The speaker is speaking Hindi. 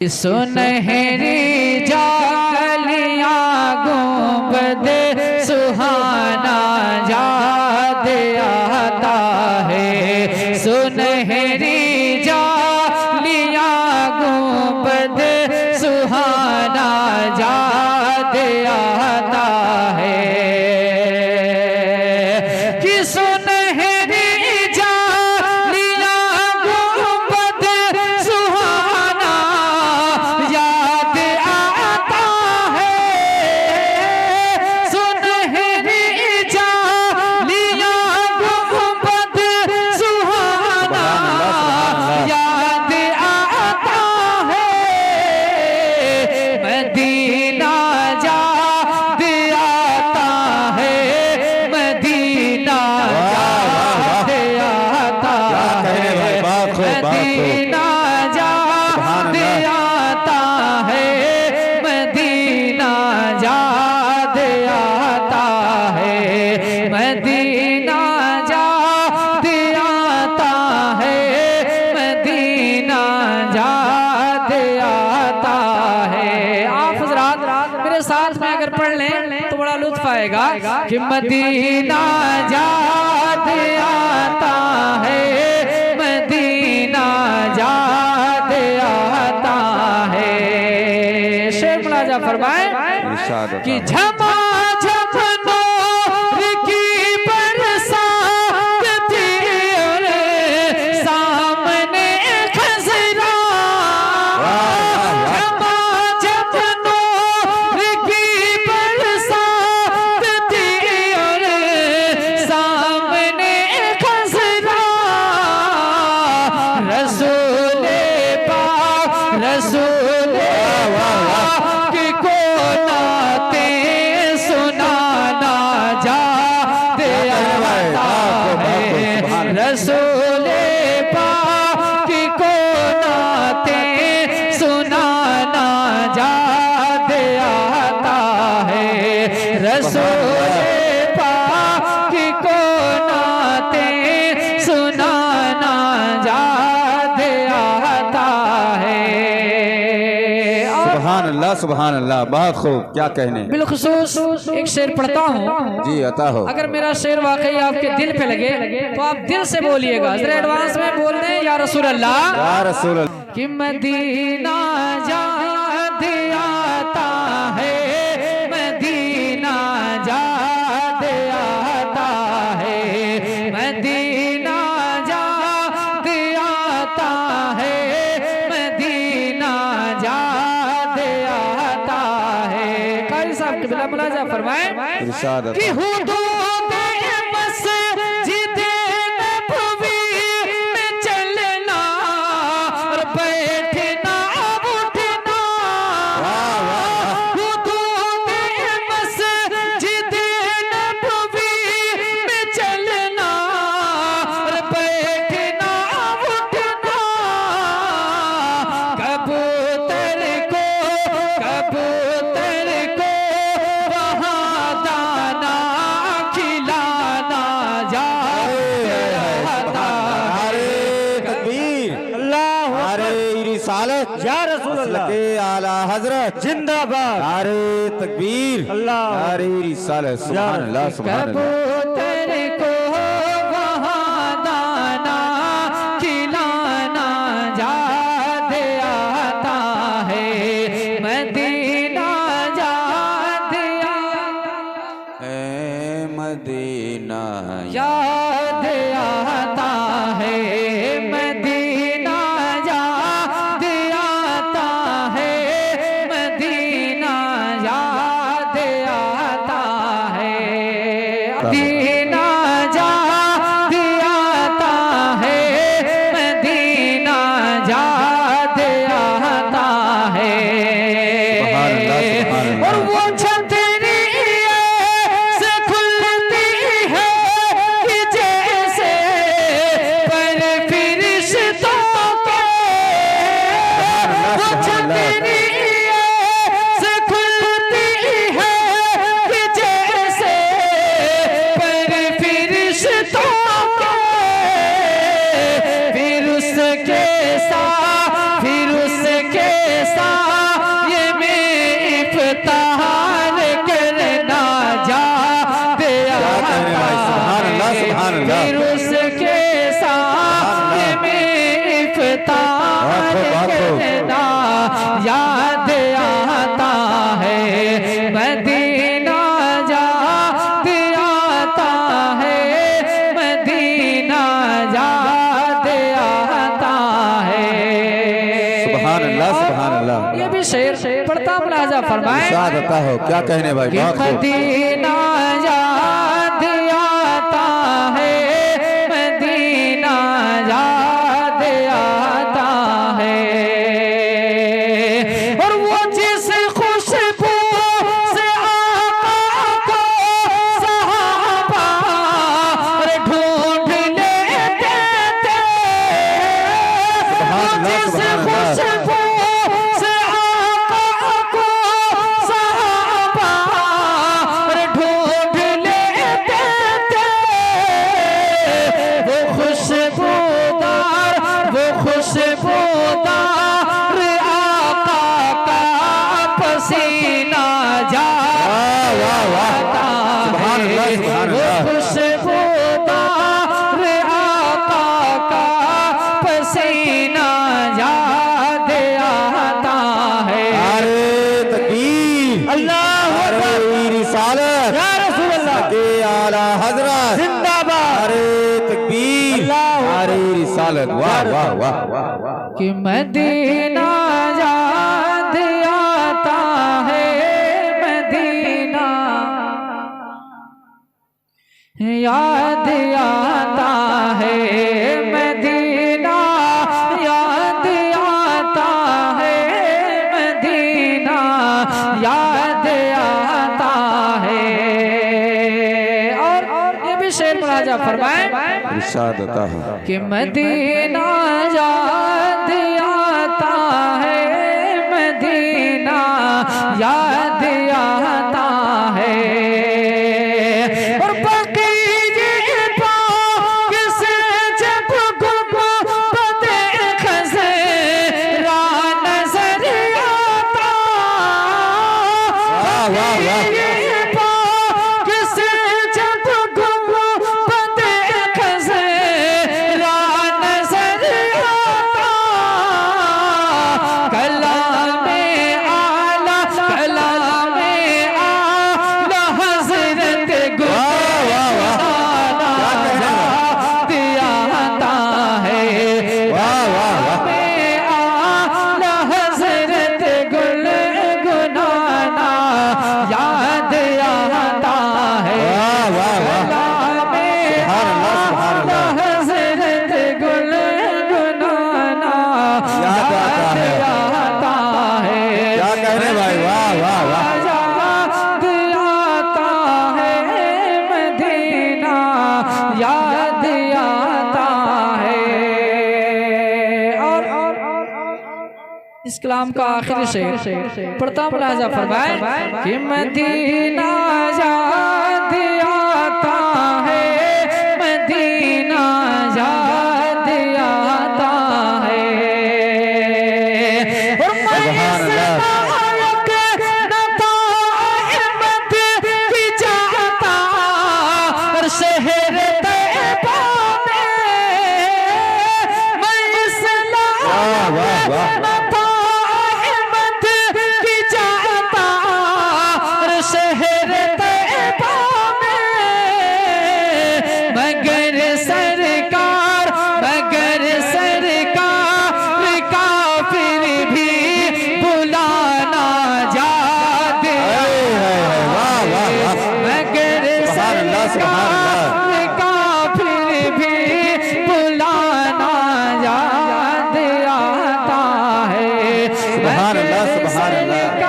सुनहरी जालियां गुंबद सुहाना याद आता है। सुनहरी जालियां गुंबद सुहाना याद आता है कि सुनहरी जालियां गुंबद सुहाना याद आता है। सुनहरी जालियां गुंबद सुहाना याद आता है। मदीना याद आता है। मदीना याद आता है। मदीना याद आता है। मदीना याद आता है। मदीना याद आता है। मदीना याद आता है। आप हज़रात मेरे साथ में अगर पढ़ लें तो बड़ा लुत्फ आएगा कि मदीना याद आता है। मदीना याद आता है। शेर मुलाजा फरमाए कि झमा झम नूर की बरसात थी और सामने खज़रा। झमा झम नूर की बरसात थी और सामने खज़रा। रसूले पाक रसूले पाक को नाते सुनाना याद आता है। रसूले पाक को नाते सुनाना याद आता है। रसूले पाक को नाते सुनाना याद आता है। सुभान अल्लाह सुभान अल्लाह, बहुत खूब, क्या कहने। बिलखुसूस एक शेर पढ़ता हूँ, जी अता हो। अगर मेरा शेर वाकई आपके दिल पे लगे तो आप दिल से बोलिएगा। जरा एडवांस में बोल दें या रसूल अल्लाह या रसूल अल्लाह। कि मदीना याद आता है। मदीना याद आता है। मदीना याद आता है। मदीना याद आता है। कारी साहब के बिला मुलाजा फरमाए इरशाद कि अता। हुदूद मस्जिद नबवी में चलना और बैठना उठना। हुदूद मस्जिद नबवी में चलना और बैठना उठना। कबूतर को वहाँ दाना खिलाना याद आता है। तकबीर अल्लाह अरे रिसालत या रसूल अल्लाह के आला हजरत जिंदाबाद। अरे तकबीर अल्लाह अरे रिसालत सुभान अल्लाह सुभान अल्लाह। कबूतर को वहाँ दाना खिलाना याद आता है। मदीना याद ए मदीना याद आता है। मदीना याद आता है। मदीना याद आता है। मदीना सुभान अल्लाह। ये भी शेर पढ़ता मुलाजा फरमाए। इरशाद आता हो, क्या कहने भाई, बहुत खूब। मदीना याद आता है, मदीना याद आता है, और वो जिस खुशबू से आका को सहाबा ढूंढ लेते थे, वो जिस खुशबू से आका को सहाबा ढूंढ लेते थे, वो खुशबूदार आका का पसीना जाता है, वो खुशबूदार आका का पसीना याद आता है। अरे तकबीर, अल्लाह अरे रिसालत, या रसूल अल्लाह के आला हजरत जिंदाबाद। अरे तकबीर, अरे रिसालत, वाह वाह वाह वाह वाह। कि मदीना याद आता है, मदीना याद आता है, मदीना याद आता है, मदीना याद आता है। और ये भी शेर मुलाजा फरमाए इरशाद आता हो, कि मदीना याद आता है, मदीना याद आता है, और बकीये पाक से जब गुंबद खज़रा नज़र आता, बकीये पाक से जब गुंबद खज़रा नज़र आता, कलामे आला हज़रत गुनाना याद आता है, कलामे आला हज़रत गुनाना याद आता है, कलामे आला हज़रत गुनाना याद आता है। क्या कहने भाई, वाह वाह वाह। याद आता है, मदीना याद आता है। और इस कलाम का आखिरी शेर पढ़ता मुलाजा फरमाए कि मदीना याद आता है, मदीना याद आता है, और मैं इस नायक नताइमत की जाता, और शहर तैयबा में मैं इस नायक नताइमत की जाता, और शहर तैयबा में मगर सरकार का फिर भी बुलाना याद मगर सरकार का फिर भी बुलाना याद आता है, सुभान अल्लाह, सुभान अल्लाह।